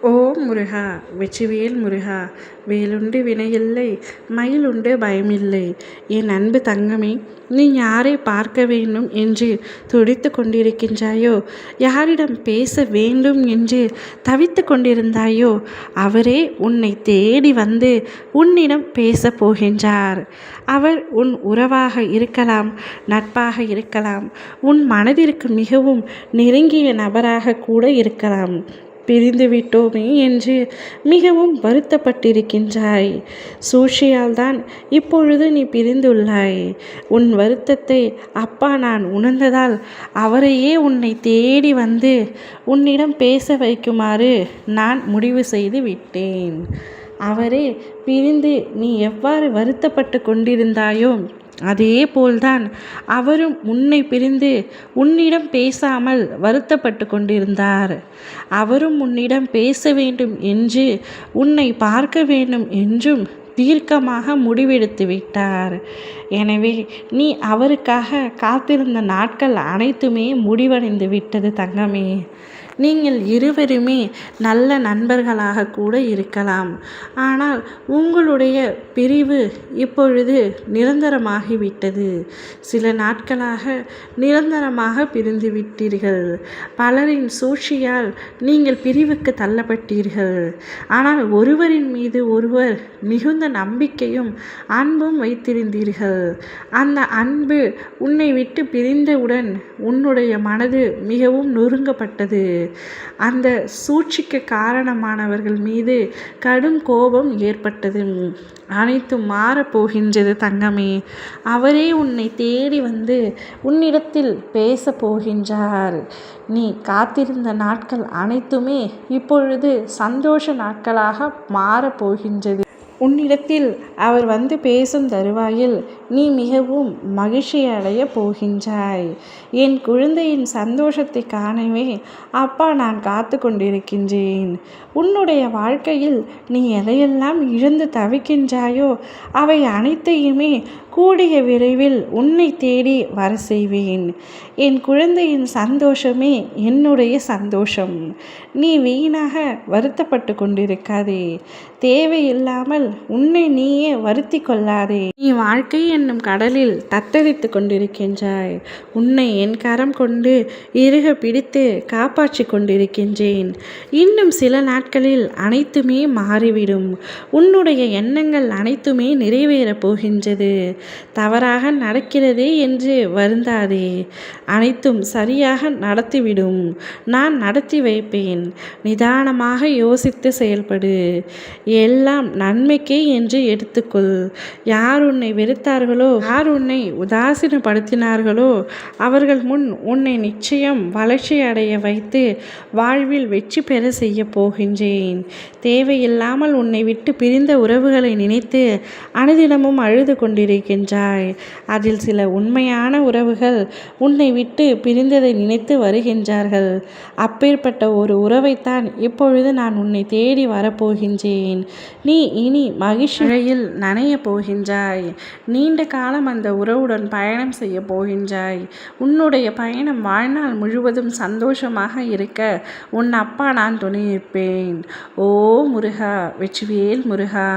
ஓம் முருகா வெற்றிவேல் முருகா வேலுண்டு வினையில்லை மயிலுண்டு பயமில்லை. என் அன்பு தங்கமே, நீ யாரை பார்க்க வேண்டும் என்று துடித்து கொண்டிருக்கின்றாயோ, யாரிடம் பேச வேண்டும் என்று தவித்து கொண்டிருந்தாயோ, அவரே உன்னை தேடி வந்து உன்னிடம் பேசப் போகின்றார். அவர் உன் உறவாக இருக்கலாம், நட்பாக இருக்கலாம், உன் மனதிற்கு மிகவும் நெருங்கிய நபராக கூட இருக்கலாம். பிரிந்து விட்டோமே என்று மிகவும் வருத்தப்பட்டிருக்கின்றாய். சூழ்ச்சியால் தான் இப்பொழுது நீ பிரிந்துள்ளாய். உன் வருத்தத்தை அப்பா நான் உணர்ந்ததால் அவரையே உன்னை தேடி வந்து உன்னிடம் பேச வைக்குமாறு நான் முடிவு செய்து விட்டேன். அவரே பிரிந்து நீ எவ்வாறு வருத்தப்பட்டு கொண்டிருந்தாயோ, அதே போல்தான் அவரும் உன்னை பிரிந்து உன்னிடம் பேசாமல் வருத்தப்பட்டு கொண்டிருந்தார். அவரும் உன்னிடம் பேச வேண்டும் என்று, உன்னை பார்க்க வேண்டும் என்றும் தீர்க்கமாக முடிவெடுத்து விட்டார். எனவே நீ அவருக்காக காத்திருந்த நாட்கள் அனைத்துமே முடிவடைந்து விட்டது தங்கமே. நீங்கள் இருவருமே நல்ல நண்பர்களாக கூட இருக்கலாம். ஆனால் உங்களுடைய பிரிவு இப்பொழுது நிரந்தரமாகிவிட்டது. சில நாட்களாக நிரந்தரமாக பிரிந்து விட்டீர்கள். பலரின் சூழ்ச்சியால் நீங்கள் பிரிவுக்கு தள்ளப்பட்டீர்கள். ஆனால் ஒருவரின் மீது ஒருவர் மிகுந்த நம்பிக்கையும் அன்பும் வைத்திருந்தீர்கள். அந்த அன்பு உன்னை விட்டு பிரிந்தவுடன் உன்னுடைய மனது மிகவும் நொறுங்கப்பட்டது. அந்த சூழ்ச்சிக்கு காரணமானவர்கள் மீது கடும் கோபம் ஏற்பட்டது. அனைத்தும் மாறப்போகின்றது தங்கமே. அவரே உன்னை தேடி வந்து உன்னிடத்தில் பேச போகின்றார். நீ காத்திருந்த நாட்கள் அனைத்துமே இப்பொழுது சந்தோஷ நாட்களாக மாறப்போகின்றது. உன்னிடத்தில் அவர் வந்து பேசும் தருவாயில் நீ மிகவும் மகிழ்ச்சி அடைய போகின்றாய். என் குழந்தையின் சந்தோஷத்தை காணவே அப்பா நான் காத்து கொண்டிருக்கின்றேன். உன்னுடைய வாழ்க்கையில் நீ எதையெல்லாம் இழந்து தவிக்கின்றாயோ, அவை அனைத்தையுமே கூடிய விரைவில் உன்னை தேடி வர செய்வேன். என் குழந்தையின் சந்தோஷமே என்னுடைய சந்தோஷம். நீ வீணாக வருத்தப்பட்டு கொண்டிருக்காதே. தேவையில்லாமல் உன்னை நீயே வருத்தி கொள்ளாதே. நீ வாழ்க்கை என்னும் கடலில் தத்தளித்து கொண்டிருக்கின்றாய். உன்னை என் கரம் கொண்டு இறுக பிடித்து காப்பாற்றி கொண்டிருக்கின்றேன். இன்னும் சில நாட்களில் அனைத்துமே மாறிவிடும். உன்னுடைய எண்ணங்கள் அனைத்துமே நிறைவேறப் போகின்றது. தவறாக நடக்கிறதே என்று வருந்தாதே. அனைத்தும் சரியாக நடத்திவிடும். நான் நடத்தி வைப்பேன். நிதானமாக யோசித்து செயல்படு. எல்லாம் நன்மைக்கே என்று எடுத்துக்கொள். யார் உன்னை வெறுத்தார்களோ, யார் உன்னை உதாசீனப்படுத்தினார்களோ, அவர்கள் முன் உன்னை நிச்சயம் வளர்ச்சி அடைய வைத்து வாழ்வில் வெற்றி பெற செய்ய போகின்றேன். தேவையில்லாமல் உன்னை விட்டு பிரிந்த உறவுகளை நினைத்து அனுதினமும் அழுது கொண்டிருக்கின்றாய். அதில் சில உண்மையான உறவுகள் உன்னை விட்டு பிரிந்ததை நினைத்து வருகின்றார்கள். அப்பேற்பட்ட ஒரு உறவைத்தான் இப்பொழுது நான் உன்னை தேடி வரப்போகின்றேன். நீ இனி மகிழ்ச்சியில் நனைய போகின்றாய். நீண்ட காலம் அந்த உறவுடன் பயணம் செய்ய போகின்றாய். உன்னுடைய பயணம் வாழ்நாள் முழுவதும் சந்தோஷமாக இருக்க உன் அப்பா நான் துணை நிற்பேன். ஓ முருகா வெற்றிவேல் முருகா.